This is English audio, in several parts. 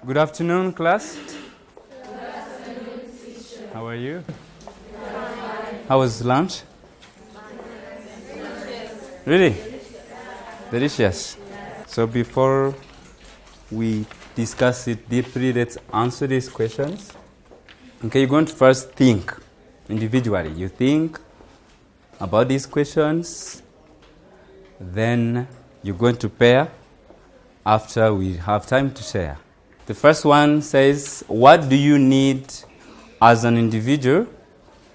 Good afternoon, class. Good afternoon, teacher. How are you? How was lunch? Really? Delicious. So before we discuss it deeply, let's answer these questions. Okay, you're going to first think individually. You think about these questions, then you're going to pair after we have time to share. The first one says, what do you need as an individual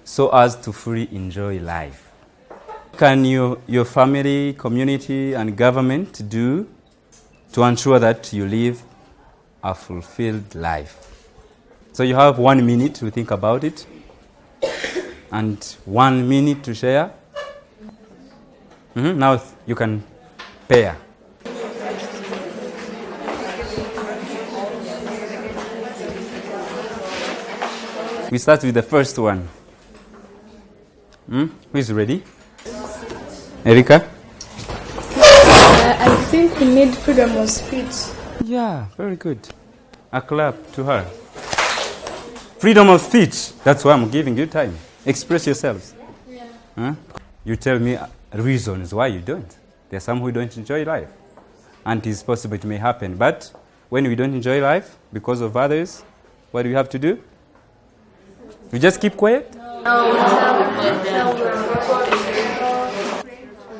so as to fully enjoy life? What can your family, community, and government do to ensure that you live a fulfilled life? So you have 1 minute to think about it and 1 minute to share. Now you can pair. We start with the first one. Who is ready? Erika? I think we need freedom of speech. Yeah, very good. A clap to her. Freedom of speech. That's why I'm giving you time. Express yourselves. Yeah. You tell me reasons why you don't. There are some who don't enjoy life. And it's possible it may happen. But when we don't enjoy life because of others, what do we have to do? We just keep quiet?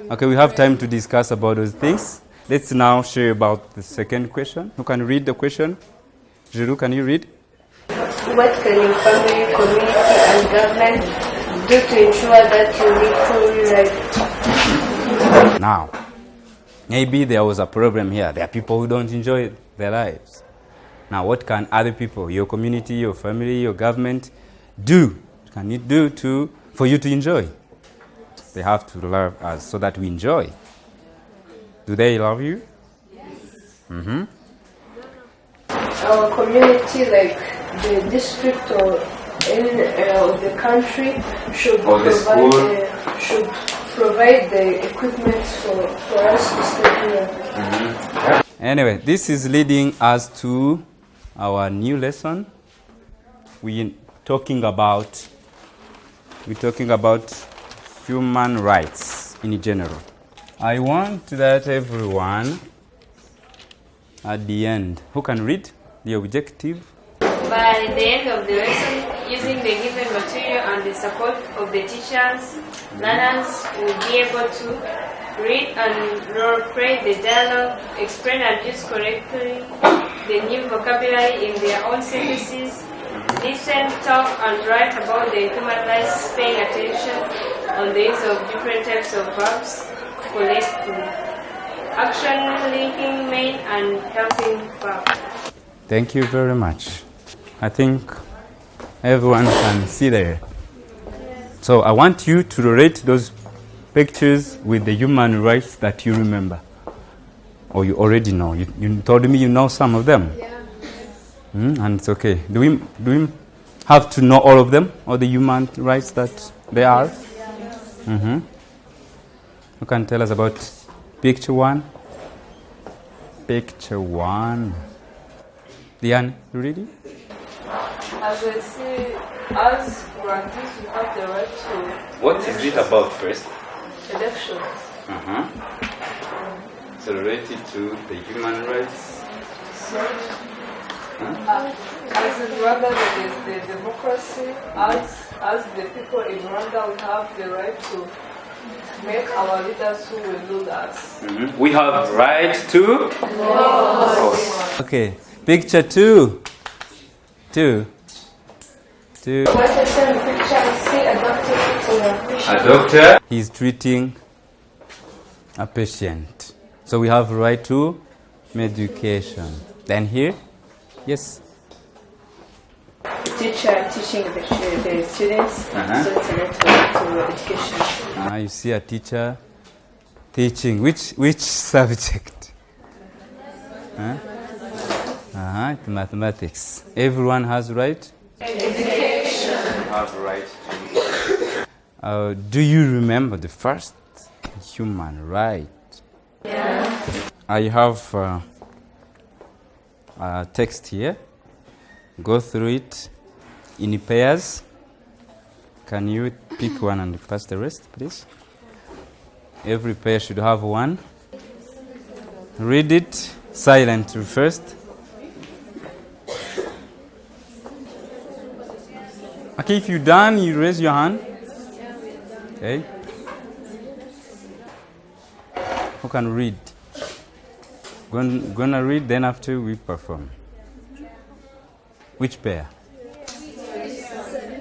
Okay, we have time to discuss about those things. Let's now share about the second question. Who can read the question? Jiru, can you read? What can your family, community, and government do to ensure that you live fully life? Now, maybe there was a problem here. There are people who don't enjoy their lives. Now, what can other people, your community, your family, your government, do? Can it do for you to enjoy? They have to love us so that we enjoy. Do they love you? Yes. Our community, like the district or any of the country, should provide the equipment for us to stay here. Anyway, this is leading us to our new lesson. We're talking about human rights in general. I want that everyone at the end, who can read the objective? By the end of the lesson, using the given material and the support of the teachers, learners will be able to read and role-play the dialogue, explain and use correctly the new vocabulary in their own sentences, listen, talk, and write about the human rights, paying attention on the use of different types of verbs, collecting, action, linking, main, and helping verb. Thank you very much. I think everyone can see there. So I want you to relate those pictures with the human rights that you remember. Or you already know. You told me you know some of them. Yeah. And it's okay. Do we have to know all of them? All the human rights that they are? Yeah. You can tell us about picture one? Picture one. Diane, you ready? As I see, as Rwandans, we have the right to... What is it about first? Elections. So related to the human rights? As in Rwanda, there is the democracy. As the people in Rwanda, we have the right to make our leaders who will rule us. We have right to vote. Okay, picture two. What I see in the picture, I see a doctor treating a patient. A doctor. He's treating a patient. So we have right to medication. Then here, yes. Teacher teaching the students, so it's a right to education. You see a teacher teaching which subject? Mathematics. Everyone has right? Education. Have right to. Do you remember the first human right? Yeah. I have text here. Go through it in pairs. Can you pick one and pass the rest, please? Every pair should have one. Read it silently first. Okay, if you're done, you raise your hand. Okay. Who can read? Gonna read, then after we perform. Which pair?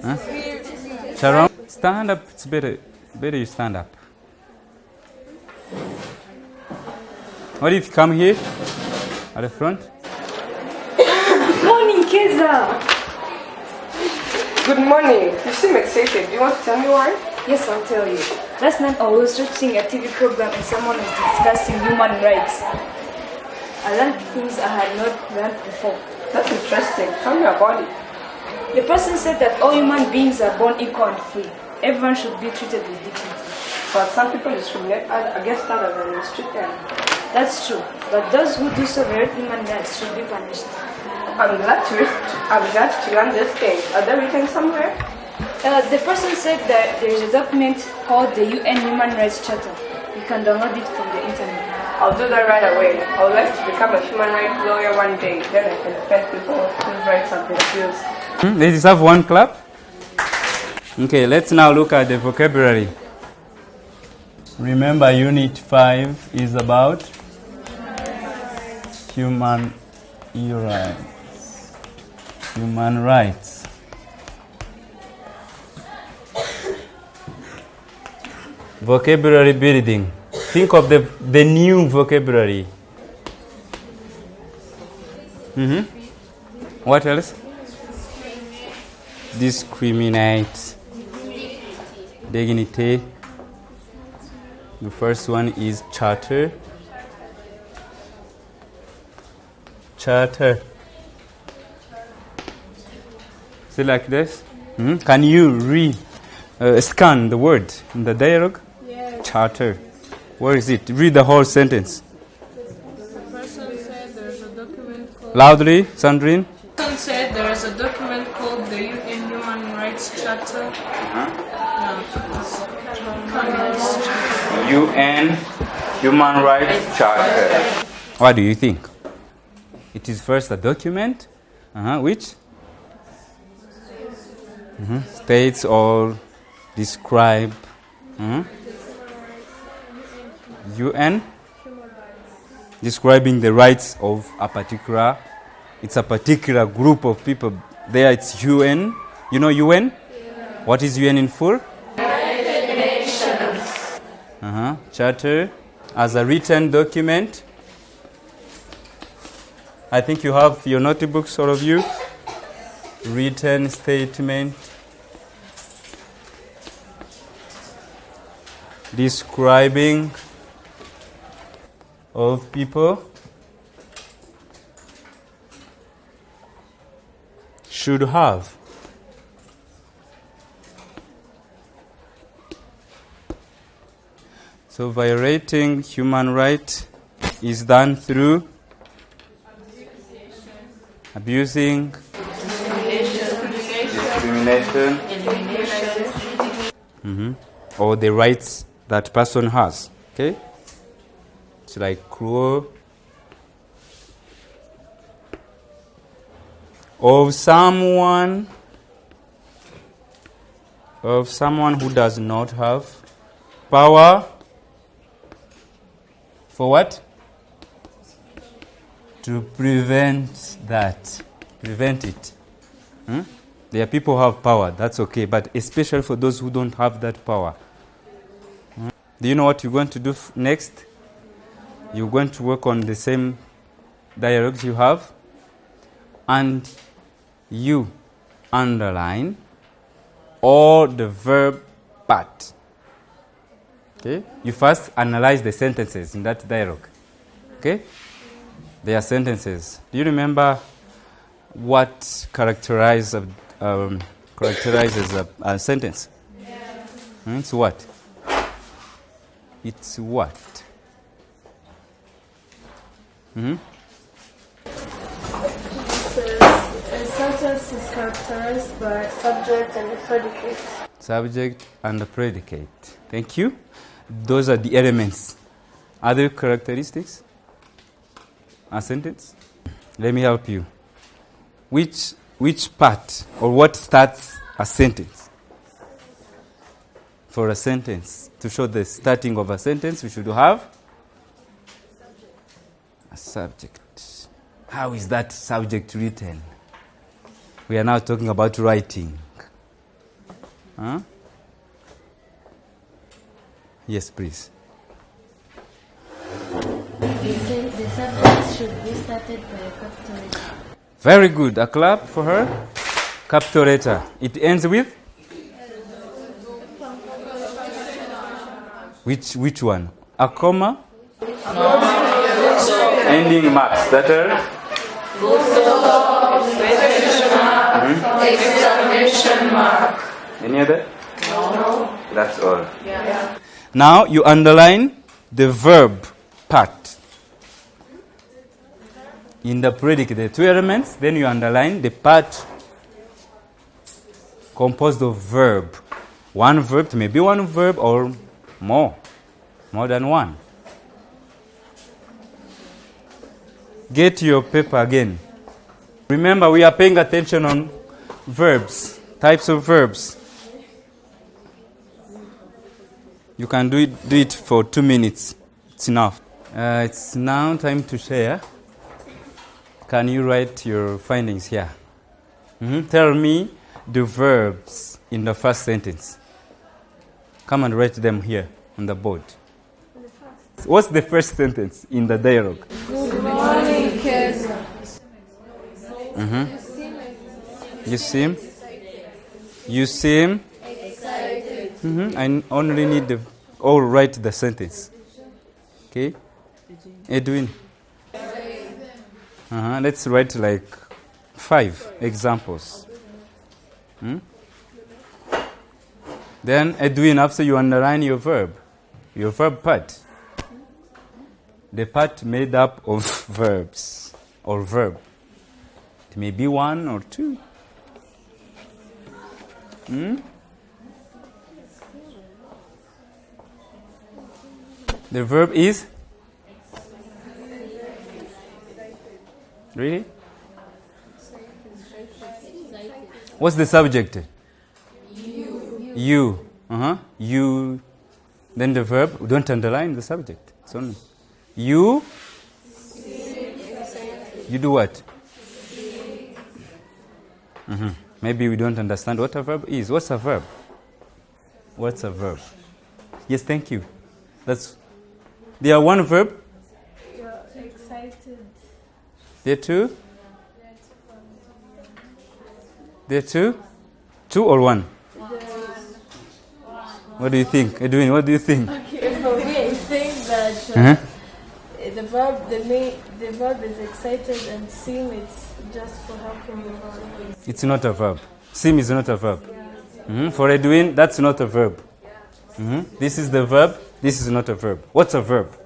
Huh? Sharon, stand up. It's better you stand up. What if you come here at the front? Morning, Keza. Good morning. You seem excited. Do you want to tell me why? Yes, I'll tell you. Last night I was watching a TV program and someone was discussing human rights. I learned things I had not learned before. That's interesting. Tell me about it. The person said that all human beings are born equal and free. Everyone should be treated with dignity. But some people discriminate against others and mistreat them. That's true. But those who do so violate human rights should be punished. I'm glad to learn this thing. Are they written somewhere? The person said that there is a document called the UN Human Rights Charter. You can download it from the internet. I'll do that right away. I would like to become a human rights lawyer one day. Then I can defend people whose rights have been abused. Let's have one clap. Okay, let's now look at the vocabulary. Remember, Unit 5 is about human rights. Human rights. Vocabulary building. Think of the new vocabulary. What else? Discriminate. Dignity. The first one is charter. Charter. See like this? Can you scan the word in the dialogue? Yes. Charter. Where is it? Read the whole sentence. The person said there's a document called... Loudly, Sandrine. The person said there is a document called the UN Human Rights Charter. UN Human Rights Charter. What do you think? It is first a document, which states or describe UN describing the rights of a particular. It's a particular group of people. There it's UN. You know UN? Yeah. What is UN in full? United Nations. Charter as a written document. I think you have your notebooks, all of you. Written statement describing of people should have. So violating human rights is done through abusing, discrimination, or the rights that person has. Okay? It's like cruel of someone who does not have power for what? To prevent that. Prevent it. There are people who have power, that's okay, but especially for those who don't have that power. Do you know what you're going to do next? You're going to work on the same dialogues you have, and you underline all the verb part. Okay? You first analyze the sentences in that dialogue. Okay? They are sentences. Do you remember what characterizes a sentence? Yeah. It's what? It's what? sentence is characterized by subject and predicate. Subject and the predicate. Thank you. Those are the elements. Other characteristics? A sentence? Let me help you. Which part or what starts a sentence? For a sentence, to show the starting of a sentence, we should have a subject. How is that subject written? We are now talking about writing. Huh? Yes, please. The subject should be started by a capital letter. Very good. A clap for her. Capital letter. It ends with? Which one? A comma? Ending marks. That are? Exclamation mark. Any other? No. That's all. Yeah. Now you underline the verb part. In the predicate, the two elements, then you underline the part composed of verb. One verb, maybe one verb or more than one. Get your paper again. Remember, we are paying attention on verbs, types of verbs. You can do it for 2 minutes. It's enough. It's now time to share. Can you write your findings here? Tell me the verbs in the first sentence. Come and write them here on the board. What's the first sentence in the dialogue? Good morning, kids. You seem excited. I only need write the sentence. Okay? Edwin. Let's write like 5 examples. Then Edwin, after you underline your verb part. The part made up of verbs or verb. It may be 1 or 2. The verb is? Really? What's the subject? You. You. Then the verb. We don't underline the subject. It's only you. You do what? Maybe we don't understand what a verb is. What's a verb? What's a verb? Yes, thank you. They are one verb. You're excited. They're two? They're two? 2 or 1? What do you think? Edwin, what do you think? Okay, for me, I think that the verb is excited and seem it's just for helping the verb. It's not a verb. Seem is not a verb. For Edwin, that's not a verb. This is the verb. This is not a verb. What's a verb?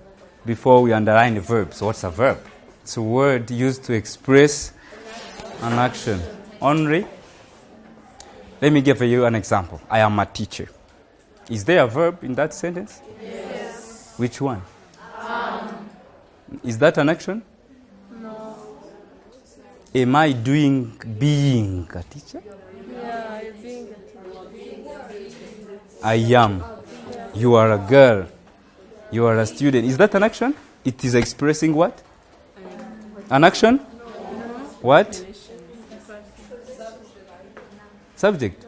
Before we underline the verb, so what's a verb? It's a word used to express an action. Only. Let me give you an example. I am a teacher. Is there a verb in that sentence? Yes. Which one? Is that an action? No. Am I being a teacher? Yeah, you're being a teacher. I am. You are a girl. You are a student. Is that an action? It is expressing what? An action? What? Subject.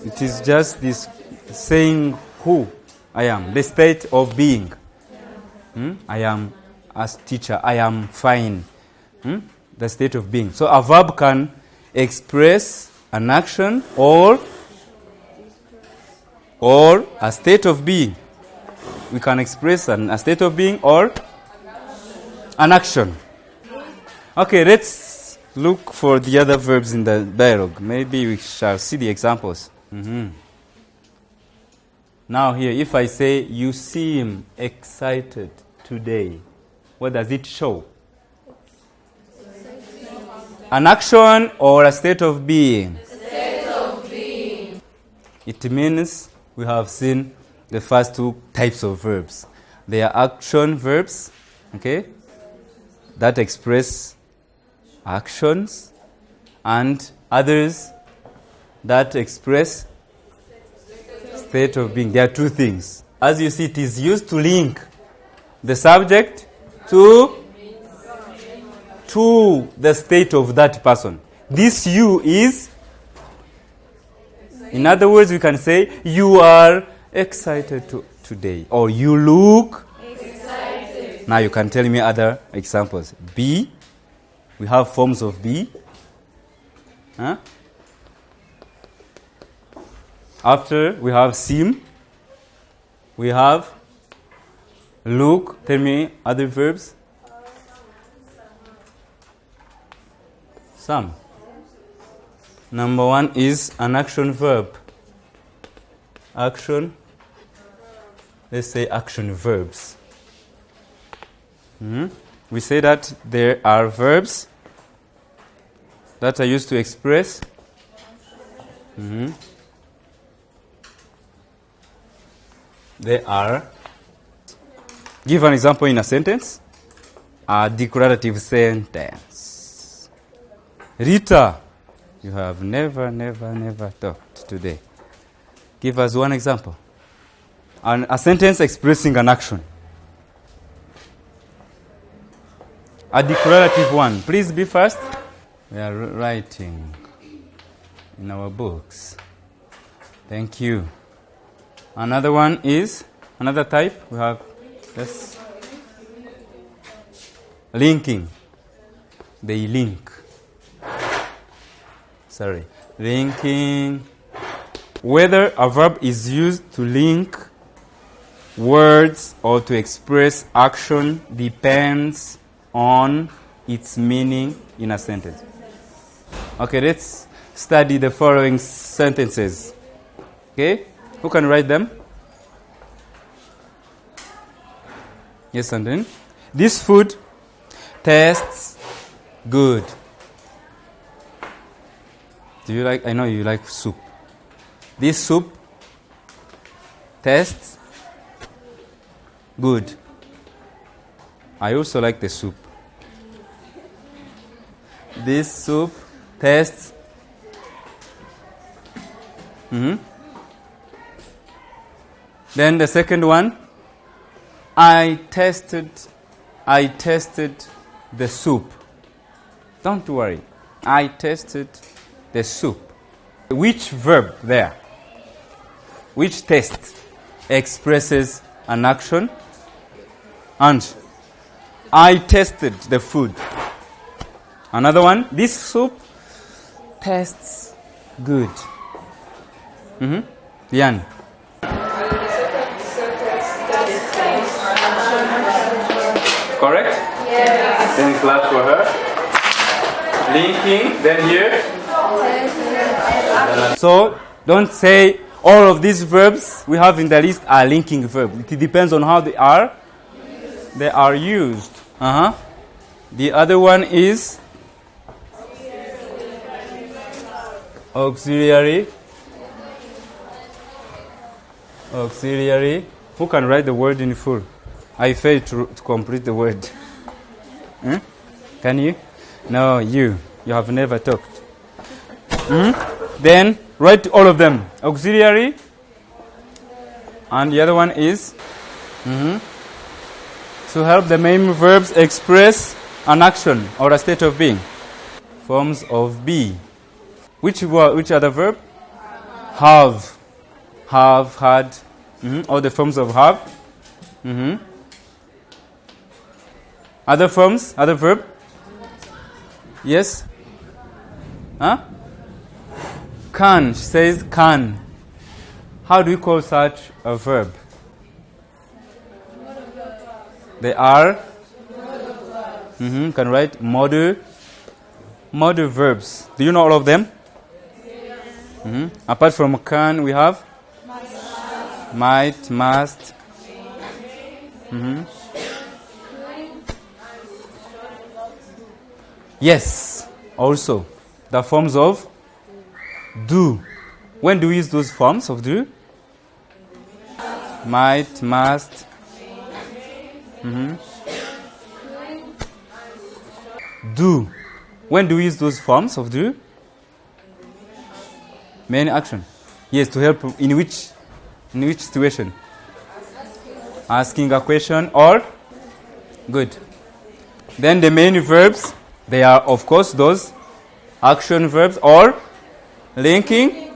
It is just this saying who I am, the state of being. I am as teacher. I am fine. The state of being. So a verb can express an action or a state of being. We can express a state of being or an action. Okay, let's look for the other verbs in the dialogue. Maybe we shall see the examples. Now here, if I say, you seem excited today, what does it show? An action or a state of being? It means we have seen the first two types of verbs. They are action verbs, okay, that express actions, and others that express state of being. There are two things. As you see, it is used to link the subject to the state of that person. This you is, in other words, we can say, you are excited today, or you look excited. Now you can tell me other examples. Be, we have forms of be. Huh? After, we have seem. We have look. Tell me other verbs. Some. Number one is an action verb. Action. Let's say action verbs. We say that there are verbs that are used to express. They are. Give an example in a sentence. A declarative sentence. Rita, you have never talked today. Give us one example. A sentence expressing an action. A declarative one. Please be fast. We are writing in our books. Thank you. Another one is, another type, we have this linking. They link. Linking. Whether a verb is used to link words or to express action depends on its meaning in a sentence. Okay, let's study the following sentences. Okay, who can write them? Yes, and then this food tastes good. Do you like? I know you like soup. This soup tastes good. I also like the soup. This soup tastes. Then the second one. I tasted the soup. Don't worry. I tasted the soup. Which verb there? Which taste expresses an action? And I tasted the food. Another one. This soup tastes good. Yan. Correct? Yes. Then clap for her. Linking. Then here. So don't say all of these verbs we have in the list are linking verbs. It depends on how they are. They are used. The other one is auxiliary. Auxiliary. Who can write the word in full? I failed to complete the word. Can you? No, you. You have never talked. Then write all of them. Auxiliary. And the other one is to help the main verbs express an action or a state of being. Forms of be. Which other verb? Have. Have, had. All the forms of have. Other forms? Other verb? Yes? Can. She says can. How do you call such a verb? They are? Can write modal verbs. Do you know all of them? Apart from can, we have? Might, must. Yes. Also, the forms of do. When do we use those forms of do? Might, must. Do. When do we use those forms of do? Main action. Yes, to help in which situation? Asking a question or? Good. Then the main verbs, they are of course those action verbs or linking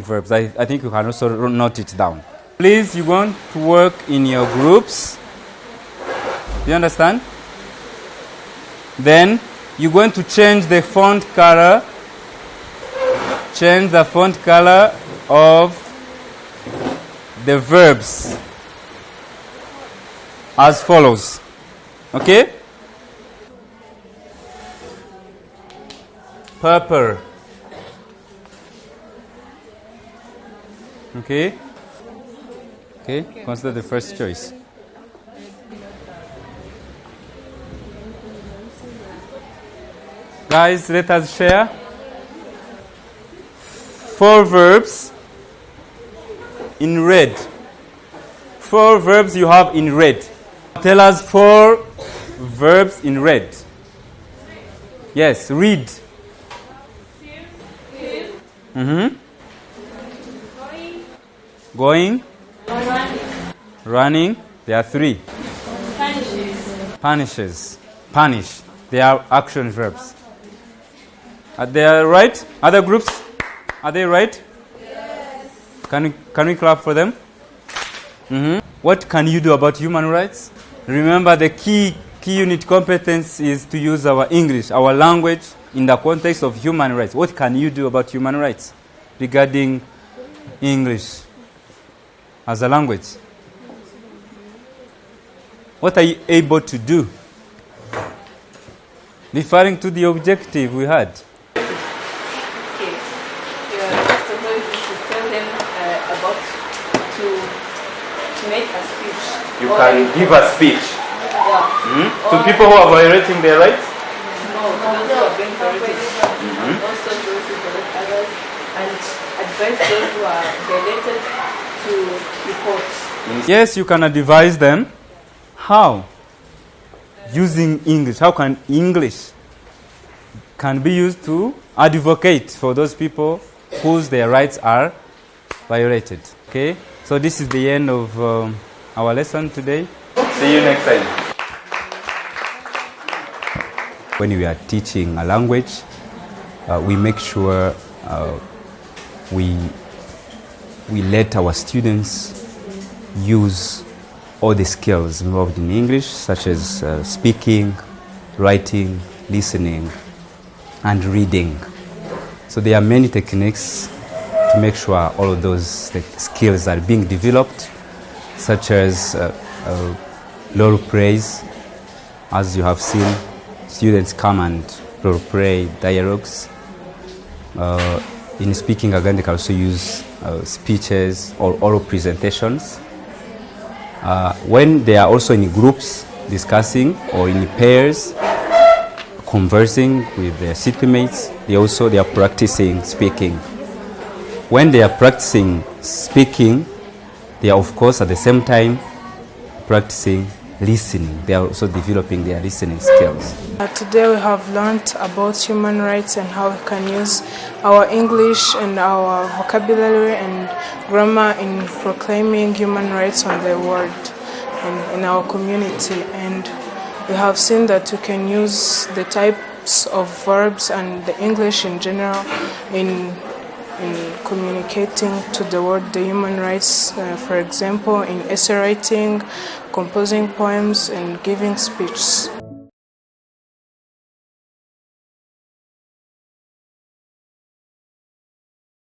verbs. I think you can also note it down. Please, you're going to work in your groups. Do you understand? Then you're going to change the font color. Change the font color of the verbs as follows. Okay? Purple. Okay? Okay, consider the first choice. Guys, let us share 4 verbs in red. 4 verbs you have in red. Tell us 4 verbs in red. Yes, read. Going. Running. There are 3. Punishes. Punish. They are action verbs. Are they right? Other groups? Are they right? Yes. Can we clap for them? What can you do about human rights? Remember, the key unit competence is to use our English, our language, in the context of human rights. What can you do about human rights regarding English as a language? What are you able to do? Referring to the objective we had. To make a speech. You can give a speech. To people who are violating their rights? No, those who are being violated. Also those who violate others and advise those who are violated to report. Yes, you can advise them. How? Using English. How can English can be used to advocate for those people whose their rights are violated? Okay? So this is the end of our lesson today. See you next time. When we are teaching a language, we make sure we let our students use all the skills involved in English, such as speaking, writing, listening, and reading. So there are many techniques to make sure all of those skills are being developed, such as role plays. As you have seen, students come and role play dialogues. In speaking, again, they can also use speeches or oral presentations. When they are also in groups discussing or in pairs conversing with their seatmates, they are practicing speaking. When they are practicing speaking, they are of course at the same time practicing listening. They are also developing their listening skills. Today we have learned about human rights and how we can use our English and our vocabulary and grammar in proclaiming human rights on the world and in our community. And we have seen that we can use the types of verbs and the English in general in communicating to the world the human rights, for example, in essay writing, composing poems, and giving speeches.